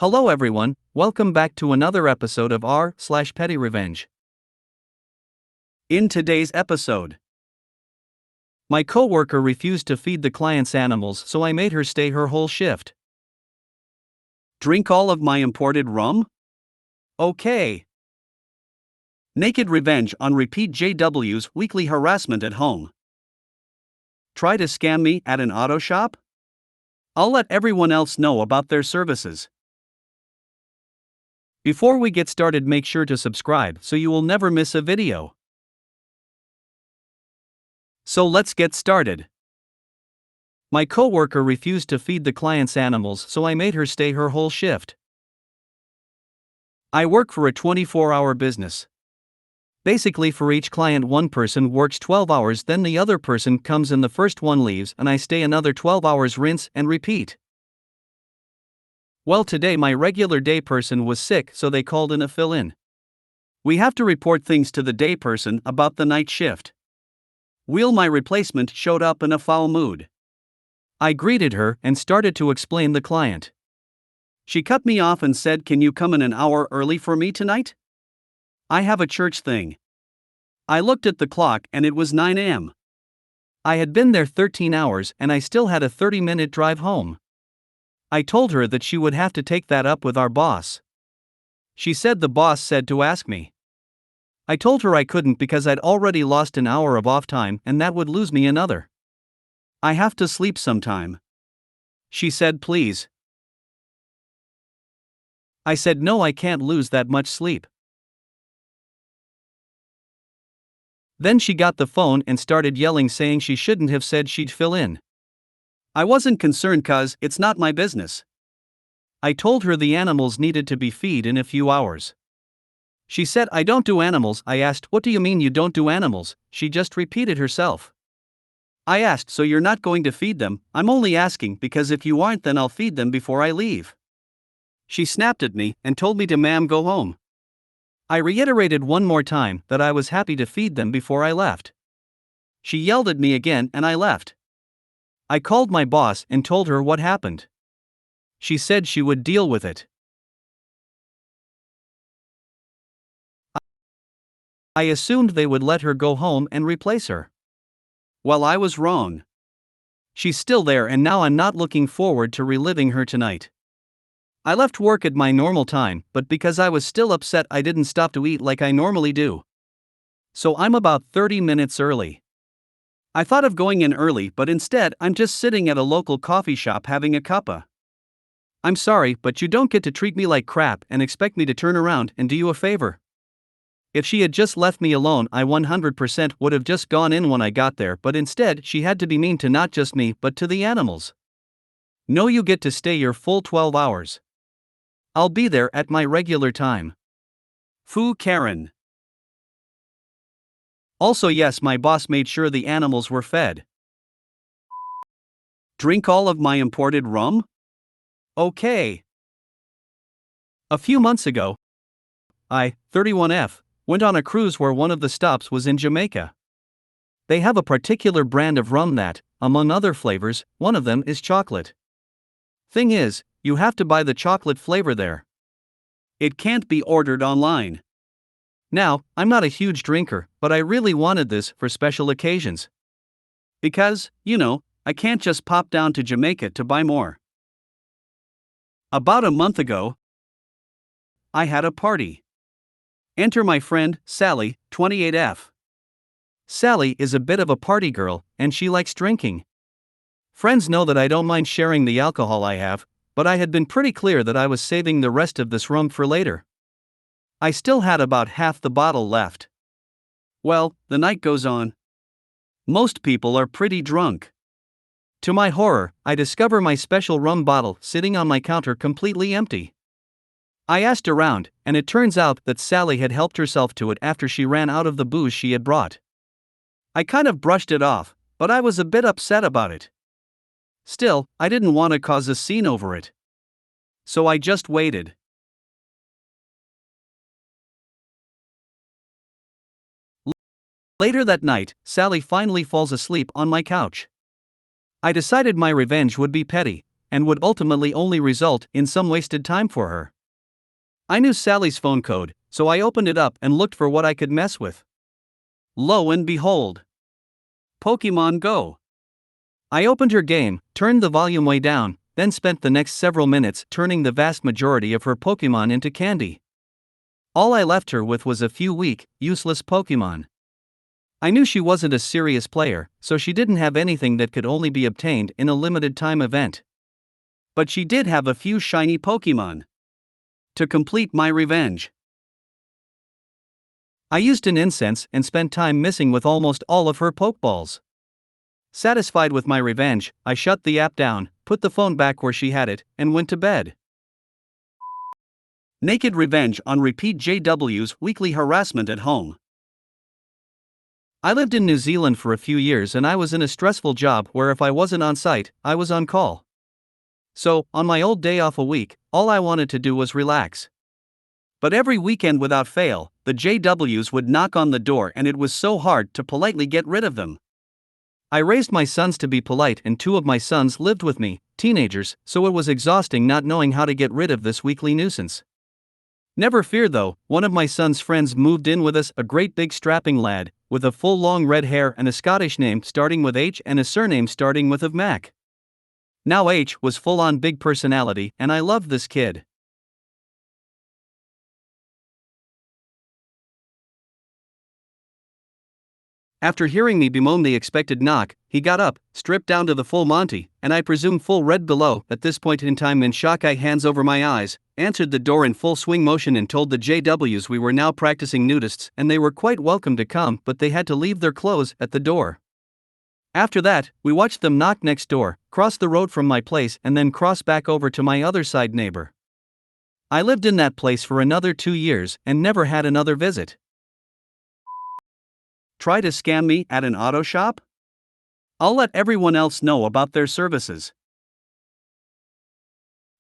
Hello everyone, welcome back to another episode of r/PettyRevenge. In today's episode, my coworker refused to feed the client's animals, so I made her stay her whole shift. Drink all of my imported rum? Okay. Naked revenge on repeat JW's weekly harassment at home. Try to scam me at an auto shop? I'll let everyone else know about their services. Before we get started, make sure to subscribe so you will never miss a video. So let's get started. My coworker refused to feed the client's animals, so I made her stay her whole shift. I work for a 24-hour business. Basically, for each client, one person works 12 hours, then the other person comes and the first one leaves, and I stay another 12 hours, rinse and repeat. Well, today my regular day person was sick, so they called in a fill-in. We have to report things to the day person about the night shift. My replacement, showed up in a foul mood. I greeted her and started to explain the client. She cut me off and said, "Can you come in an hour early for me tonight? I have a church thing." I looked at the clock and it was 9 a.m. I had been there 13 hours and I still had a 30-minute drive home. I told her that she would have to take that up with our boss. She said the boss said to ask me. I told her I couldn't because I'd already lost an hour of off time and that would lose me another. I have to sleep sometime. She said, "Please." I said, "No, I can't lose that much sleep." Then she got the phone and started yelling, saying she shouldn't have said she'd fill in. I wasn't concerned cause it's not my business. I told her the animals needed to be fed in a few hours. She said, "I don't do animals." I asked, "What do you mean you don't do animals?" She just repeated herself. I asked, "So you're not going to feed them?" "I'm only asking because if you aren't, then I'll feed them before I leave." She snapped at me and told me to go home. I reiterated one more time that I was happy to feed them before I left. She yelled at me again and I left. I called my boss and told her what happened. She said she would deal with it. I assumed they would let her go home and replace her. Well, I was wrong. She's still there and now I'm not looking forward to reliving her tonight. I left work at my normal time, but because I was still upset, I didn't stop to eat like I normally do. So I'm about 30 minutes early. I thought of going in early, but instead I'm just sitting at a local coffee shop having a cuppa. I'm sorry, but you don't get to treat me like crap and expect me to turn around and do you a favor. If she had just left me alone, I 100% would have just gone in when I got there, but instead she had to be mean to not just me but to the animals. No, you get to stay your full 12 hours. I'll be there at my regular time. Foo Karen. Also, yes, my boss made sure the animals were fed. Drink all of my imported rum? Okay. A few months ago, I, 31F, went on a cruise where one of the stops was in Jamaica. They have a particular brand of rum that, among other flavors, one of them is chocolate. Thing is, you have to buy the chocolate flavor there. It can't be ordered online. Now, I'm not a huge drinker, but I really wanted this for special occasions. Because, I can't just pop down to Jamaica to buy more. About a month ago, I had a party. Enter my friend, Sally, 28F. Sally is a bit of a party girl, and she likes drinking. Friends know that I don't mind sharing the alcohol I have, but I had been pretty clear that I was saving the rest of this rum for later. I still had about half the bottle left. Well, the night goes on. Most people are pretty drunk. To my horror, I discover my special rum bottle sitting on my counter completely empty. I asked around, and it turns out that Sally had helped herself to it after she ran out of the booze she had brought. I kind of brushed it off, but I was a bit upset about it. Still, I didn't want to cause a scene over it. So I just waited. Later that night, Sally finally falls asleep on my couch. I decided my revenge would be petty, and would ultimately only result in some wasted time for her. I knew Sally's phone code, so I opened it up and looked for what I could mess with. Lo and behold, Pokemon Go. I opened her game, turned the volume way down, then spent the next several minutes turning the vast majority of her Pokemon into candy. All I left her with was a few weak, useless Pokemon. I knew she wasn't a serious player, so she didn't have anything that could only be obtained in a limited time event. But she did have a few shiny Pokemon. To complete my revenge, I used an incense and spent time messing with almost all of her Pokeballs. Satisfied with my revenge, I shut the app down, put the phone back where she had it, and went to bed. Naked revenge on repeat. JW's weekly harassment at home. I lived in New Zealand for a few years and I was in a stressful job where if I wasn't on site, I was on call. So, on my old day off a week, all I wanted to do was relax. But every weekend without fail, the JWs would knock on the door and it was so hard to politely get rid of them. I raised my sons to be polite and 2 of my sons lived with me, teenagers, so it was exhausting not knowing how to get rid of this weekly nuisance. Never fear though, one of my son's friends moved in with us, a great big strapping lad, with a full long red hair and a Scottish name starting with H and a surname starting with of Mac. Now H was full on big personality and I loved this kid. After hearing me bemoan the expected knock, he got up, stripped down to the full Monty, and I presume full red below. At this point in time in shock I hands over my eyes, answered the door in full swing motion and told the JWs we were now practicing nudists and they were quite welcome to come but they had to leave their clothes at the door. After that, we watched them knock next door, cross the road from my place and then cross back over to my other side neighbor. I lived in that place for another 2 years and never had another visit. Try to scam me at an auto shop? I'll let everyone else know about their services.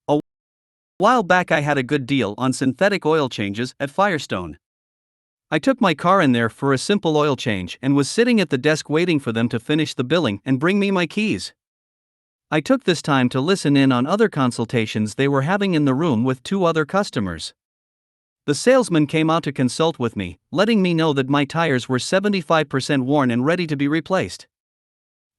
A while back I had a good deal on synthetic oil changes at Firestone. I took my car in there for a simple oil change and was sitting at the desk waiting for them to finish the billing and bring me my keys. I took this time to listen in on other consultations they were having in the room with 2 other customers. The salesman came out to consult with me, letting me know that my tires were 75% worn and ready to be replaced.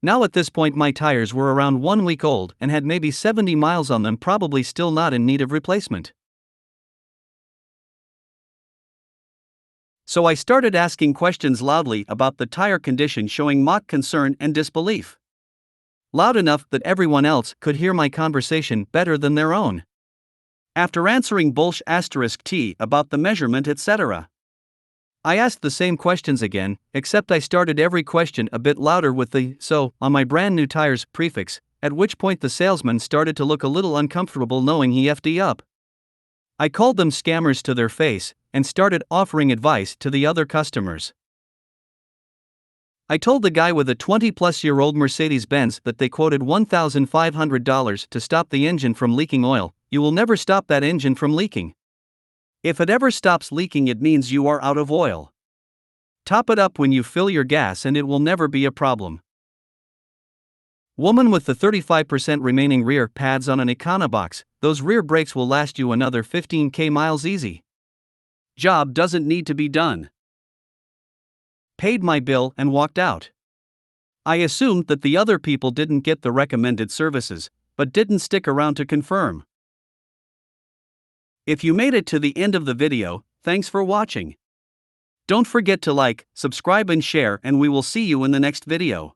Now at this point my tires were around 1 week old and had maybe 70 miles on them, probably still not in need of replacement. So I started asking questions loudly about the tire condition, showing mock concern and disbelief. Loud enough that everyone else could hear my conversation better than their own. After answering **T about the measurement etc., I asked the same questions again, except I started every question a bit louder with the "so" on my brand new tires prefix, at which point the salesman started to look a little uncomfortable knowing he f'd up. I called them scammers to their face, and started offering advice to the other customers. I told the guy with a 20-plus-year-old Mercedes-Benz that they quoted $1,500 to stop the engine from leaking oil. You will never stop that engine from leaking. If it ever stops leaking, it means you are out of oil. Top it up when you fill your gas and it will never be a problem. Woman with the 35% remaining rear pads on an Econobox, those rear brakes will last you another 15k miles easy. Job doesn't need to be done. Paid my bill and walked out. I assumed that the other people didn't get the recommended services, but didn't stick around to confirm. If you made it to the end of the video, thanks for watching. Don't forget to like, subscribe and share, and we will see you in the next video.